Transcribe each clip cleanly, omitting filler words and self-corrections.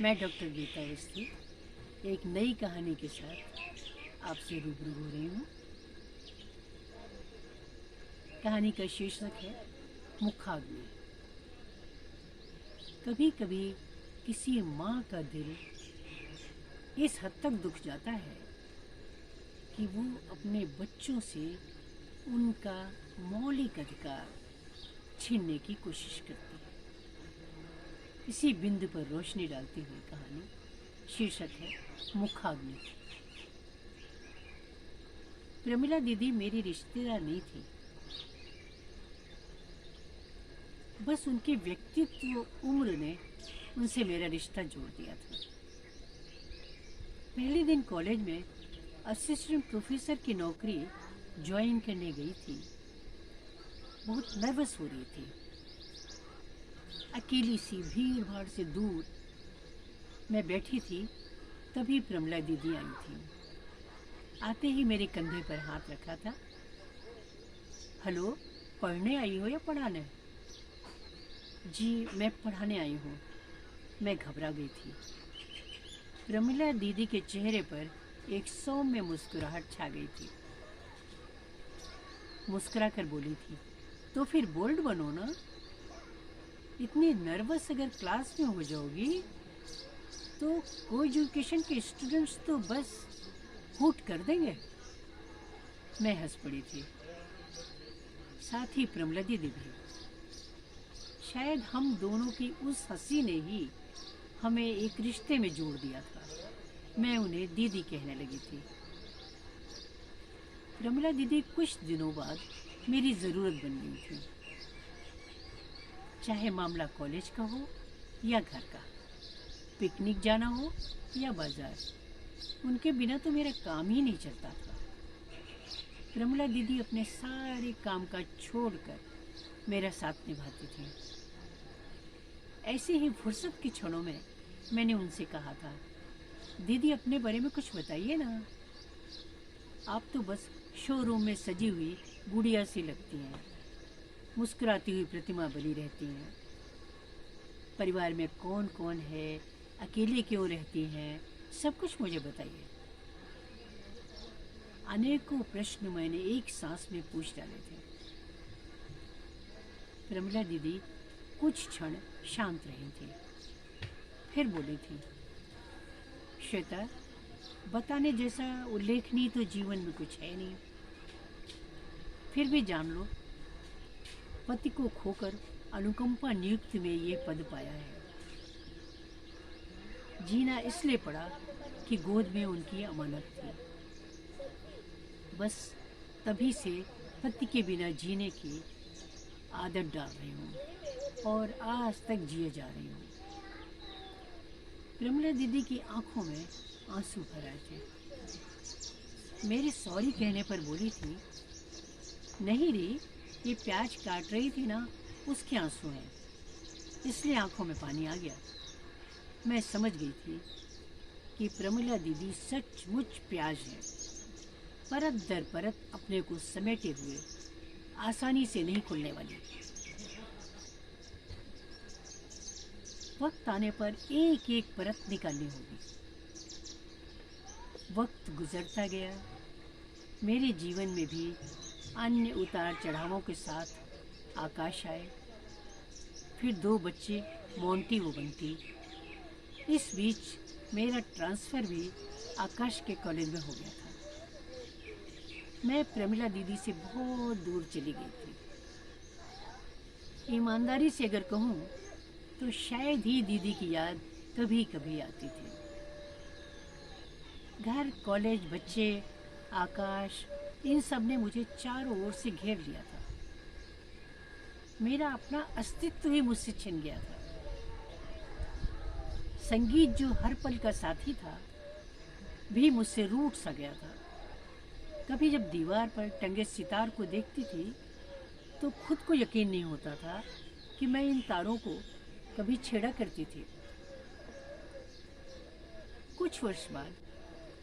मैं डॉक्टर गीता अवस्थी एक नई कहानी के साथ आपसे रूबरू हो रही हूँ। कहानी का शीर्षक है मुखाग्नि। कभी कभी किसी माँ का दिल इस हद तक दुख जाता है कि वो अपने बच्चों से उनका मौलिक अधिकार छीनने की कोशिश करती है। इसी बिंदु पर रोशनी डालती हुई कहानी शीर्षक है मुखाग्नि। प्रमिला दीदी मेरी रिश्तेदार नहीं थी, बस उनके व्यक्तित्व उम्र ने उनसे मेरा रिश्ता जोड़ दिया था। पहले दिन कॉलेज में असिस्टेंट प्रोफेसर की नौकरी ज्वाइन करने गई थी। बहुत नर्वस हो रही थी। अकेली सी भीड़ भाड़ से दूर मैं बैठी थी, तभी प्रमिला दीदी आई थी। आते ही मेरे कंधे पर हाथ रखा था। हेलो, पढ़ने आई हो या पढ़ाने? जी, मैं पढ़ाने आई हूँ। मैं घबरा गई थी। प्रमिला दीदी के चेहरे पर एक सौम्य मुस्कुराहट छा गई थी। मुस्कुरा कर बोली थी, तो फिर बोल्ड बनो ना। इतनी नर्वस अगर क्लास में हो जाओगी तो को एजुकेशन के स्टूडेंट्स तो बस हूट कर देंगे। मैं हंस पड़ी थी, साथ ही प्रमिला दीदी भी। शायद हम दोनों की उस हंसी ने ही हमें एक रिश्ते में जोड़ दिया था। मैं उन्हें दीदी कहने लगी थी। प्रमिला दीदी कुछ दिनों बाद मेरी ज़रूरत बन गई थी। चाहे मामला कॉलेज का हो या घर का, पिकनिक जाना हो या बाजार, उनके बिना तो मेरा काम ही नहीं चलता था। प्रमिला दीदी अपने सारे काम काज छोड़कर मेरा साथ निभाती थी। ऐसे ही फुर्सत के क्षणों में मैंने उनसे कहा था, दीदी अपने बारे में कुछ बताइए ना। आप तो बस शोरूम में सजी हुई गुड़िया सी लगती हैं, मुस्कुराती हुई प्रतिमा बनी रहती हैं। परिवार में कौन कौन है, अकेले क्यों रहती हैं, सब कुछ मुझे बताइए। अनेकों प्रश्न मैंने एक सांस में पूछ डाले थे। प्रमिला दीदी कुछ क्षण शांत रही थी, फिर बोली थी, श्वेता, बताने जैसा उल्लेखनीय तो जीवन में कुछ है नहीं। फिर भी जान लो, पति को खोकर अनुकंपा नियुक्त में ये पद पाया है। जीना इसलिए पड़ा कि गोद में उनकी अमानत थी। बस तभी से पति के बिना जीने की आदत डाल रही हूँ और आज तक जिए जा रही हूँ। प्रमिला दीदी की आंखों में आंसू भर आए थे। मेरे सॉरी कहने पर बोली थी, नहीं री, ये प्याज काट रही थी ना, उसके आंसू हैं, इसलिए आंखों में पानी आ गया। मैं समझ गई थी कि प्रमिला दीदी सचमुच प्याज है, परत दर परत अपने को समेटे हुए, आसानी से नहीं खुलने वाली। वक्त आने पर एक एक परत निकालनी होगी। वक्त गुजरता गया। मेरे जीवन में भी अन्य उतार चढ़ावों के साथ आकाश आए, फिर 2 बच्चे मोंटी व बंटी। इस बीच मेरा ट्रांसफ़र भी आकाश के कॉलेज में हो गया था। मैं प्रमिला दीदी से बहुत दूर चली गई थी। ईमानदारी से अगर कहूँ तो शायद ही दीदी की याद कभी कभी आती थी। घर, कॉलेज, बच्चे, आकाश, इन सब ने मुझे चारों ओर से घेर लिया था। मेरा अपना अस्तित्व ही मुझसे छिन गया था। संगीत जो हर पल का साथी था भी मुझसे रूठ सा गया था। कभी जब दीवार पर टंगे सितार को देखती थी तो खुद को यकीन नहीं होता था कि मैं इन तारों को कभी छेड़ा करती थी। कुछ वर्ष बाद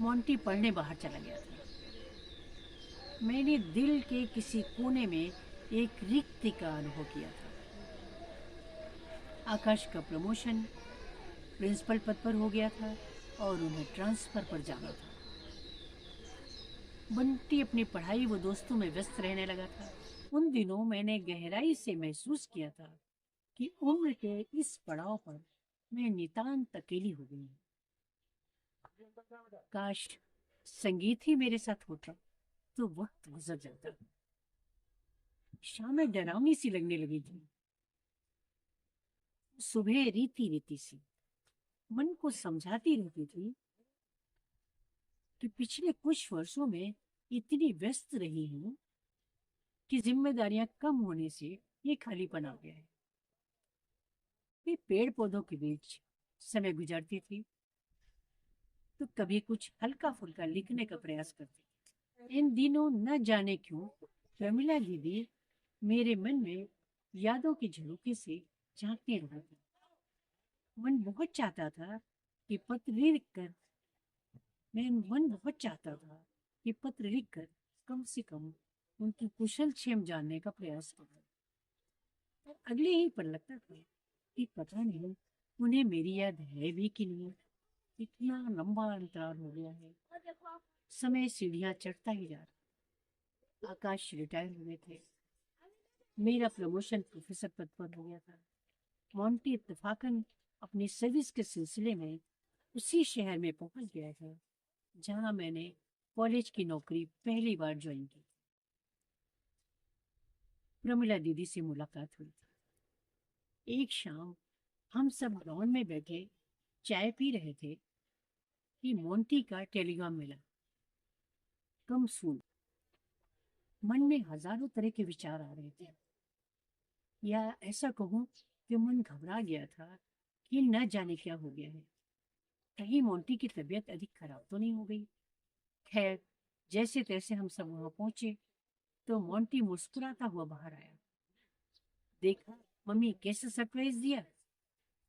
मोंटी पढ़ने बाहर चला गया था। मैंने दिल के किसी कोने में एक रिक्ति का अनुभव किया था। आकाश का प्रमोशन, प्रिंसिपल पद पर हो गया था और उन्हें ट्रांसफ़र पर जाना था। बंटी अपनी पढ़ाई व दोस्तों में व्यस्त रहने लगा था। उन दिनों मैंने गहराई से महसूस किया था कि उम्र के इस पड़ाव पर मैं नितांत अकेली हो गई हूँ। काश संगीत ही मेरे साथ होता तो वक्त गुजर जाता। शामें डरावनी सी लगने लगी थी। सुबह रीति रीति सी मन को समझाती रहती थी कि पिछले कुछ वर्षों में इतनी व्यस्त रही हूं कि जिम्मेदारियां कम होने से ये खालीपन आ गया है। मैं पेड़ पौधों के बीच समय गुजारती थी तो कभी कुछ हल्का फुल्का लिखने का प्रयास करती। इन दिनों न जाने क्यों प्रमिला दीदी मेरे मन में यादों की झरोखे से झांकने लगा था। मन बहुत चाहता था कि पत्र लिखकर मैं मन बहुत चाहता था कि पत्र लिखकर कम से कम उनकी कुशल क्षेम जानने का प्रयास करूं। पर अगले ही पर लगता था कि पता नहीं उन्हें मेरी याद है भी कि नहीं। इतना लंबा अंतराल हो गया है। समय सीढ़ियां चढ़ता ही जा रहा। आकाश रिटायर हुए थे। मेरा प्रमोशन प्रोफेसर पद पर हो गया था। मोंटी इत्तेफाकन अपनी सर्विस के सिलसिले में उसी शहर में पहुंच गया था जहां मैंने कॉलेज की नौकरी पहली बार ज्वाइन की। प्रमिला दीदी से मुलाकात हुई थी। एक शाम हम सब लॉन में बैठे चाय पी रहे थे कि मोंटी का टेलीग्राम मिला। कम सुन। मन में हजारों तरह के विचार आ रहे थे, या ऐसा कहूं कि मन घबरा गया था कि न जाने क्या हो गया है। कहीं मोंटी की तबीयत अधिक खराब तो नहीं हो गई। खैर, जैसे तैसे हम सब वहां पहुंचे तो मोंटी मुस्कुराता हुआ बाहर आया। देखा मम्मी कैसे सरप्राइज दिया।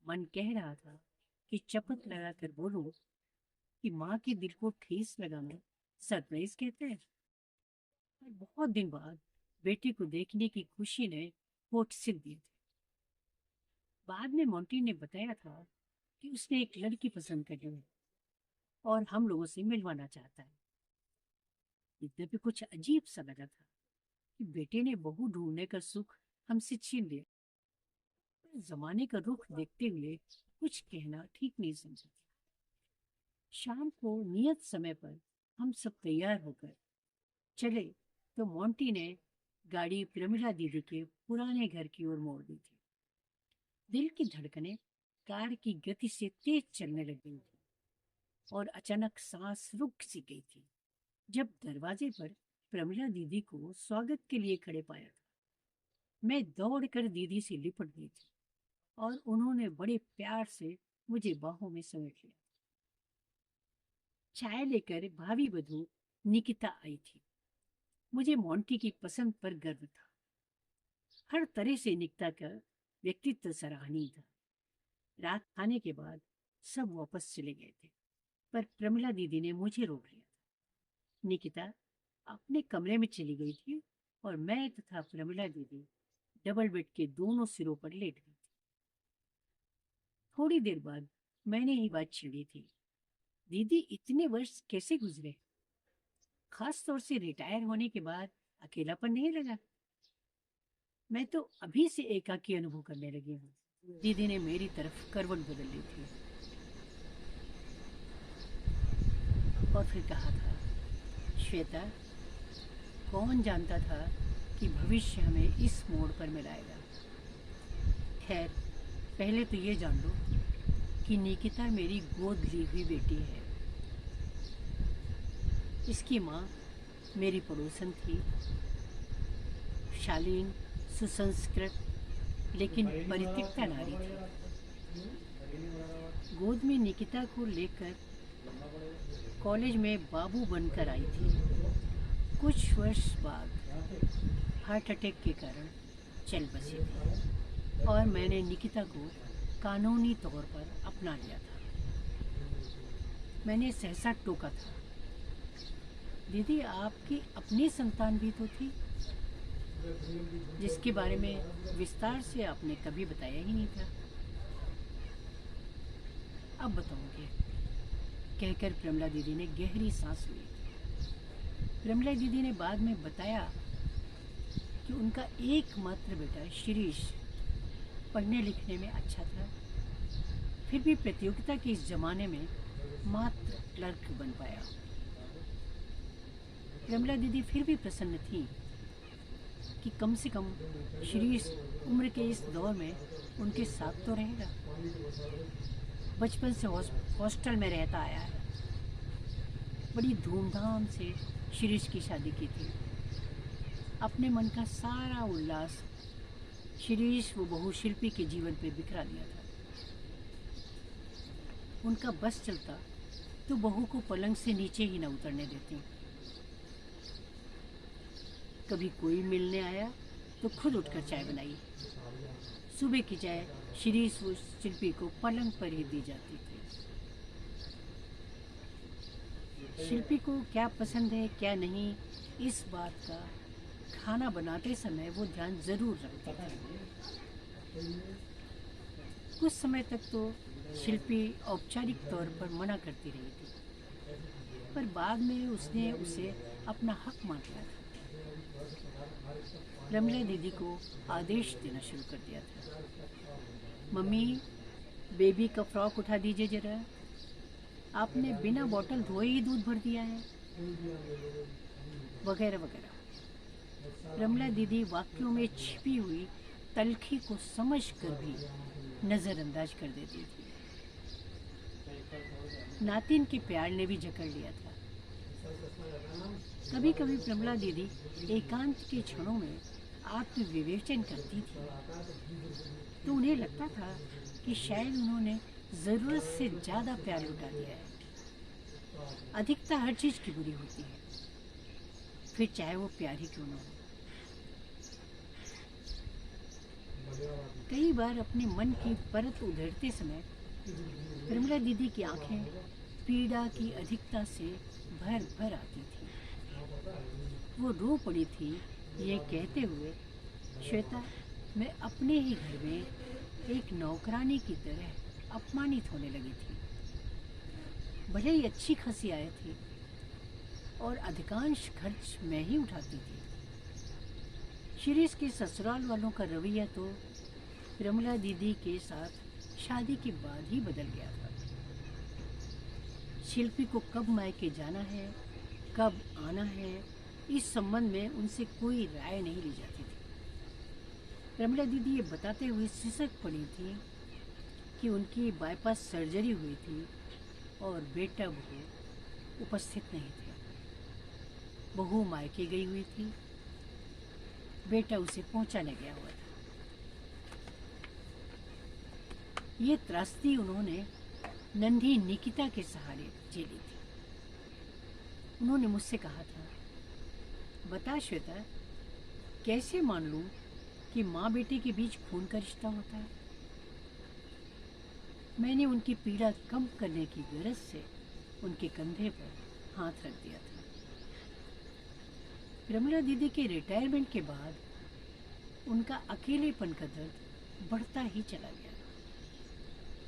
मन कह रहा था कि चपत लगाकर बोलूं कि माँ के दिल को ठेस लगाना सरप्राइज कहते हैं। पर बहुत दिन बाद बेटे को देखने की खुशी ने होठ सिल दिए थे। बाद में मोंटी ने बताया था कि उसने एक लड़की पसंद कर ली है और हम लोगों से मिलवाना चाहता है। इतने पे कुछ अजीब सा लगा था कि बेटे ने बहू ढूंढने का सुख हमसे छीन लिया। जमाने का रुख देखते हुए कुछ कहना ठीक नहीं समझा। शाम को नियत समय पर हम सब तैयार होकर चले तो मोंटी ने गाड़ी प्रमिला दीदी के पुराने घर की ओर मोड़ दी थी। दिल की धड़कनें कार की गति से तेज चलने लगी थी और अचानक सांस रुक सी गई थी जब दरवाजे पर प्रमिला दीदी को स्वागत के लिए खड़े पाया था। मैं दौड़कर दीदी से लिपट गई थी और उन्होंने बड़े प्यार से मुझे बाहों में समेट लिया। चाय लेकर भाभी बधू निकिता आई थी। मुझे मोंटी की पसंद पर गर्व था। हर तरह से निकिता का व्यक्तित्व सराहनीय था। रात खाने के बाद सब वापस चले गए थे, पर प्रमिला दीदी ने मुझे रोक लिया था। निकिता अपने कमरे में चली गई थी और मैं तथा प्रमिला दीदी डबल बेड के दोनों सिरों पर लेट गई थी। थोड़ी देर बाद मैंने ही बात छेड़ी थी, दीदी इतने वर्ष कैसे गुजरे? खास तौर से रिटायर होने के बाद अकेलापन नहीं लगा? मैं तो अभी से एकाकी अनुभव करने लगी हूँ। दीदी ने मेरी तरफ करवट बदल ली थी और फिर कहा था, श्वेता, कौन जानता था कि भविष्य हमें इस मोड़ पर मिलाएगा। खैर, पहले तो ये जान लो कि निकिता मेरी गोद ली हुई बेटी है। इसकी माँ मेरी पड़ोसन थी, शालीन, सुसंस्कृत लेकिन परित्यक्ता नारी थी। गोद में निकिता को लेकर कॉलेज में बाबू बनकर आई थी। कुछ वर्ष बाद हार्ट अटैक के कारण चल बसी थी और मैंने निकिता को कानूनी तौर पर अपना लिया था। मैंने सहसा टोका था, दीदी आपकी अपनी संतान भी तो थी जिसके बारे में विस्तार से आपने कभी बताया ही नहीं था। अब बताऊंगी, कहकर प्रमला दीदी ने गहरी सांस ली। प्रमला दीदी ने बाद में बताया कि उनका एकमात्र बेटा शिरीष पढ़ने लिखने में अच्छा था, फिर भी प्रतियोगिता के इस जमाने में मात्र क्लर्क बन पाया। प्रमला दीदी फिर भी प्रसन्न थी कि कम से कम शिरीष उम्र के इस दौर में उनके साथ तो रहेगा। बचपन से हॉस्टल में रहता आया है। बड़ी धूमधाम से शिरीष की शादी की थी। अपने मन का सारा उल्लास शिरीष वो बहू शिल्पी के जीवन पे बिखरा दिया था। उनका बस चलता तो बहू को पलंग से नीचे ही न उतरने देती। कभी कोई मिलने आया तो खुद उठकर चाय बनाई। सुबह की चाय शिरीष व शिल्पी को पलंग पर ही दी जाती थी। शिल्पी को क्या पसंद है क्या नहीं, इस बात का खाना बनाते समय वो ध्यान जरूर रखती थी। कुछ समय तक तो शिल्पी औपचारिक तौर पर मना करती रही थी, पर बाद में उसने उसे अपना हक मान लिया था। प्रमला दीदी को आदेश देना शुरू कर दिया था। मम्मी, बेबी का फ्रॉक उठा दीजिए जरा, आपने बिना बोतल धोए ही दूध भर दिया है, वगैरह वगैरह। प्रमला दीदी वाक्यों में छिपी हुई तलखी को समझकर भी नज़रअंदाज कर देती थी। नातिन के प्यार ने भी जकड़ लिया था। कभी कभी प्रमला दीदी एकांत के क्षणों में आत्मविवेचन करती थी तो उन्हें लगता था कि शायद उन्होंने ज़रूरत से ज़्यादा प्यार लुटा दिया है। अधिकता हर चीज़ की बुरी होती है, फिर चाहे वो प्यार ही क्यों न हो। कई बार अपने मन की परत उधेड़ते समय प्रमला दीदी की आंखें पीड़ा की अधिकता से भर भर आती थी। वो रो पड़ी थी ये कहते हुए, श्वेता, मैं अपने ही घर में एक नौकरानी की तरह अपमानित होने लगी थी। भले ही अच्छी खासी आय थी और अधिकांश खर्च मैं ही उठाती थी। शिरीष के ससुराल वालों का रवैया तो प्रमला दीदी के साथ शादी के बाद ही बदल गया था। शिल्पी को कब मायके जाना है, कब आना है, इस संबंध में उनसे कोई राय नहीं ली जाती थी। प्रमला दीदी ये बताते हुए सिसक पड़ी थी कि उनकी बाईपास सर्जरी हुई थी और बेटा बहू उपस्थित नहीं थे। बहू मायके गई हुई थी, बेटा उसे पहुंचाने गया हुआ था। ये त्रासदी उन्होंने नन्ही निकिता के सहारे झेली थी। उन्होंने मुझसे कहा था, बता श्वेता, कैसे मान लूं कि माँ बेटे के बीच खून का रिश्ता होता है। मैंने उनकी पीड़ा कम करने की गरज से उनके कंधे पर हाथ रख दिया था। प्रमला दीदी के रिटायरमेंट के बाद उनका अकेलेपन का दर्द बढ़ता ही चला गया।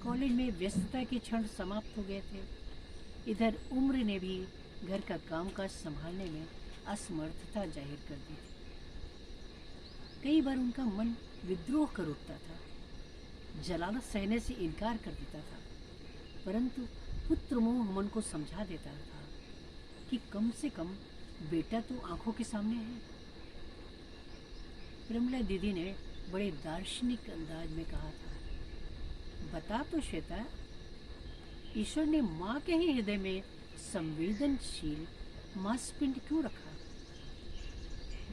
कॉलेज में व्यस्तता के क्षण समाप्त हो गए थे। इधर उम्र ने भी घर का कामकाज संभालने में असमर्थता जाहिर कर दी थी। कई बार उनका मन विद्रोह कर उठता था, जलालत सहने से इनकार कर देता था, परंतु पुत्र मोह मन को समझा देता था कि कम से कम बेटा तो आंखों के सामने है। प्रमला दीदी ने बड़े दार्शनिक अंदाज में कहा था, बता तो श्वेता, ईश्वर ने माँ के ही हृदय में संवेदनशील मांसपिंड क्यों रखा,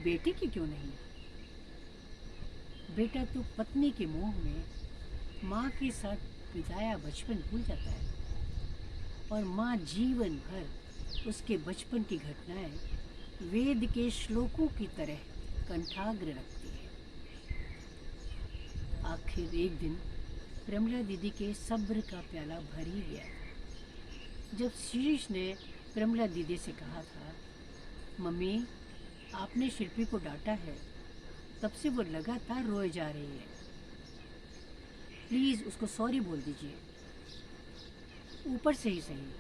बेटे की क्यों नहीं? बेटा तो पत्नी के मोह में माँ के साथ बिताया बचपन भूल जाता है और माँ जीवन भर उसके बचपन की घटनाएं वेद के श्लोकों की तरह कंठाग्र रखती है। आखिर एक दिन प्रमला दीदी के सब्र का प्याला भर ही गया था जब शिरीष ने प्रमला दीदी से कहा था, मम्मी, आपने शिल्पी को डांटा है, तब से वो लगातार रोए जा रही है, प्लीज़ उसको सॉरी बोल दीजिए। ऊपर से ही सही।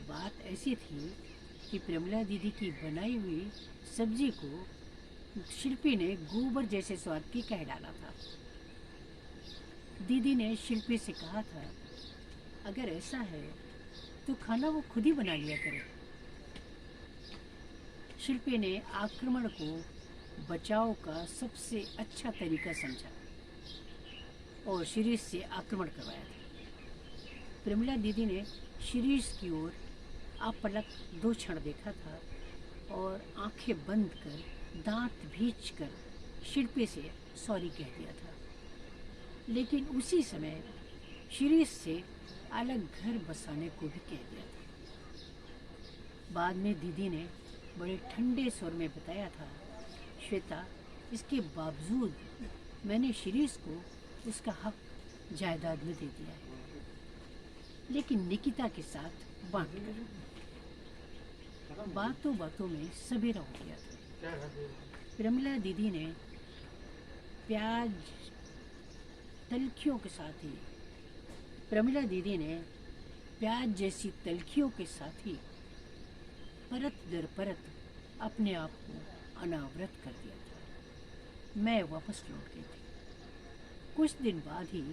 बात ऐसी थी कि प्रमिला दीदी की बनाई हुई सब्जी को शिल्पी ने गोबर जैसे स्वाद की कह डाला था। दीदी ने शिल्पी से कहा था, अगर ऐसा है तो खाना वो खुद ही बना लिया करे। शिल्पी ने आक्रमण को बचाव का सबसे अच्छा तरीका समझा और शिरीष से आक्रमण करवाया था। प्रमिला दीदी ने शिरीष की ओर अपलक 2 क्षण देखा था और आंखें बंद कर दांत भींच कर शिल्पी से सॉरी कह दिया था। लेकिन उसी समय शिरीष से अलग घर बसाने को भी कह दिया था। बाद में दीदी ने बड़े ठंडे स्वर में बताया था, श्वेता, इसके बावजूद मैंने शिरीष को उसका हक जायदाद में दे दिया है, लेकिन निकिता के साथ बांट कर। बातों बातों में सवेरा हो गया था। प्रमिला दीदी ने प्याज तलखियों के साथ ही प्रमिला दीदी ने प्याज जैसी तलखियों के साथ ही परत दर परत अपने आप को अनावृत कर दिया था। मैं वापस लौट गई थी। कुछ दिन बाद ही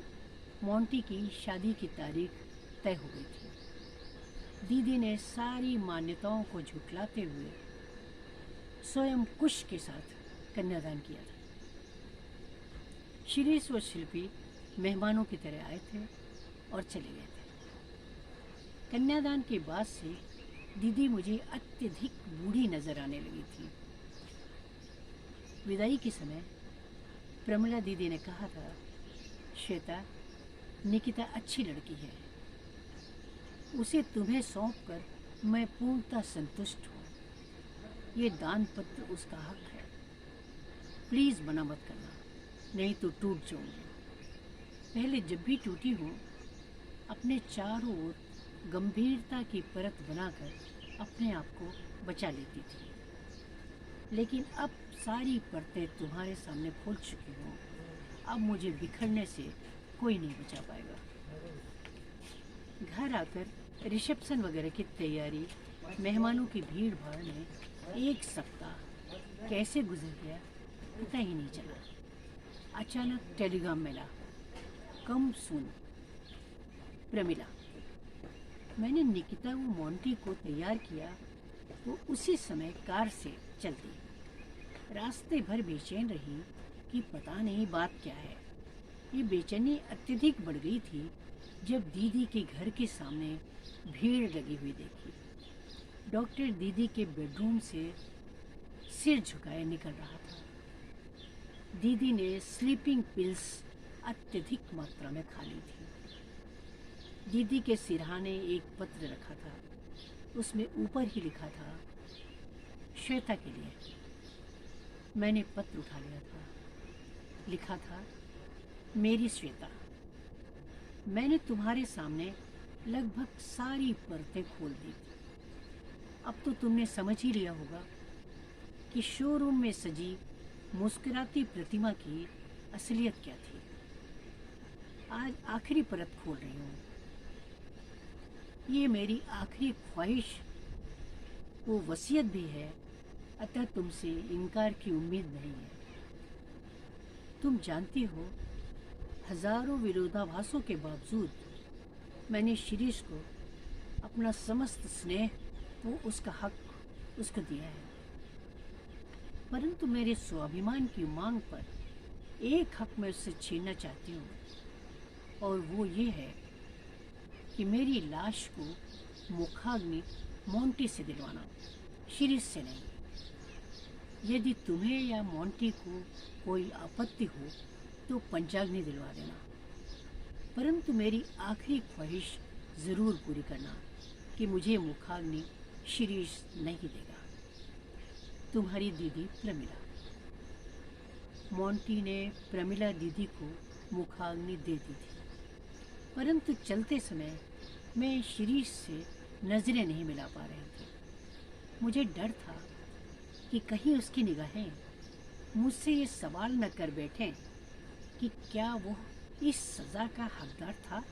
मोंटी की शादी की तारीख तय हो गई थी। दीदी ने सारी मान्यताओं को झुठलाते हुए स्वयं कुश के साथ कन्यादान किया था। शिरीष और शिल्पी मेहमानों की तरह आए थे और चले गए थे। कन्यादान के बाद से दीदी मुझे अत्यधिक बूढ़ी नजर आने लगी थी। विदाई के समय प्रमिला दीदी ने कहा था, श्वेता, निकिता अच्छी लड़की है, उसे तुम्हें सौंपकर मैं पूर्णतः संतुष्ट हूँ। ये दान पत्र उसका हक है, प्लीज मना मत करना, नहीं तो टूट जाऊंगी। पहले जब भी टूटी हूँ अपने चारों ओर गंभीरता की परत बनाकर अपने आप को बचा लेती थी, लेकिन अब सारी परतें तुम्हारे सामने खोल चुकी हूँ। अब मुझे बिखरने से कोई नहीं बचा पाएगा। घर आकर रिसेप्शन वगैरह की तैयारी, मेहमानों की भीड़ भाड़ में 1 सप्ताह कैसे गुजर गया पता ही नहीं चला। अचानक टेलीग्राम मिला, कम सुन प्रमिला। मैंने निकिता व मोंटी को तैयार किया तो उसी समय कार से चल दी। रास्ते भर बेचैन रही कि पता नहीं बात क्या है। ये बेचैनी अत्यधिक बढ़ गई थी जब दीदी के घर के सामने भीड़ लगी हुई देखी। डॉक्टर दीदी के बेडरूम से सिर झुकाए निकल रहा था। दीदी ने स्लीपिंग पिल्स अत्यधिक मात्रा में खा ली थी। दीदी के सिरहाने एक पत्र रखा था, उसमें ऊपर ही लिखा था, श्वेता के लिए। मैंने पत्र उठा लिया था। लिखा था, मेरी श्वेता, मैंने तुम्हारे सामने लगभग सारी परतें खोल दी। अब तो तुमने समझ ही लिया होगा कि शोरूम में सजी मुस्कुराती प्रतिमा की असलियत क्या थी। आज आखिरी परत खोल रही हूँ। ये मेरी आखिरी ख्वाहिश वो वसीयत भी है, अतः तुमसे इनकार की उम्मीद नहीं है। तुम जानती हो, हजारों विरोधाभासों के बावजूद मैंने शिरीष को अपना समस्त स्नेह वो उसका हक उसको दिया है, परंतु मेरे स्वाभिमान की मांग पर एक हक मैं उससे छीनना चाहती हूँ, और वो ये है कि मेरी लाश को मुखाग्नि मोंटी से दिलवाना, शिरीष से नहीं। यदि तुम्हें या मोंटी को कोई आपत्ति हो तो पंचाग्नि दिलवा देना, परंतु मेरी आखिरी ख्वाहिश ज़रूर पूरी करना कि मुझे मुखाग्नि शिरीष नहीं देगा। तुम्हारी दीदी प्रमिला। मोंटी ने प्रमिला दीदी को मुखाग्नि दे दी थी, परंतु चलते समय मैं शिरीष से नजरें नहीं मिला पा रही थी। मुझे डर था कि कहीं उसकी निगाहें मुझसे ये सवाल न कर बैठें कि क्या वो इस सज़ा का हकदार था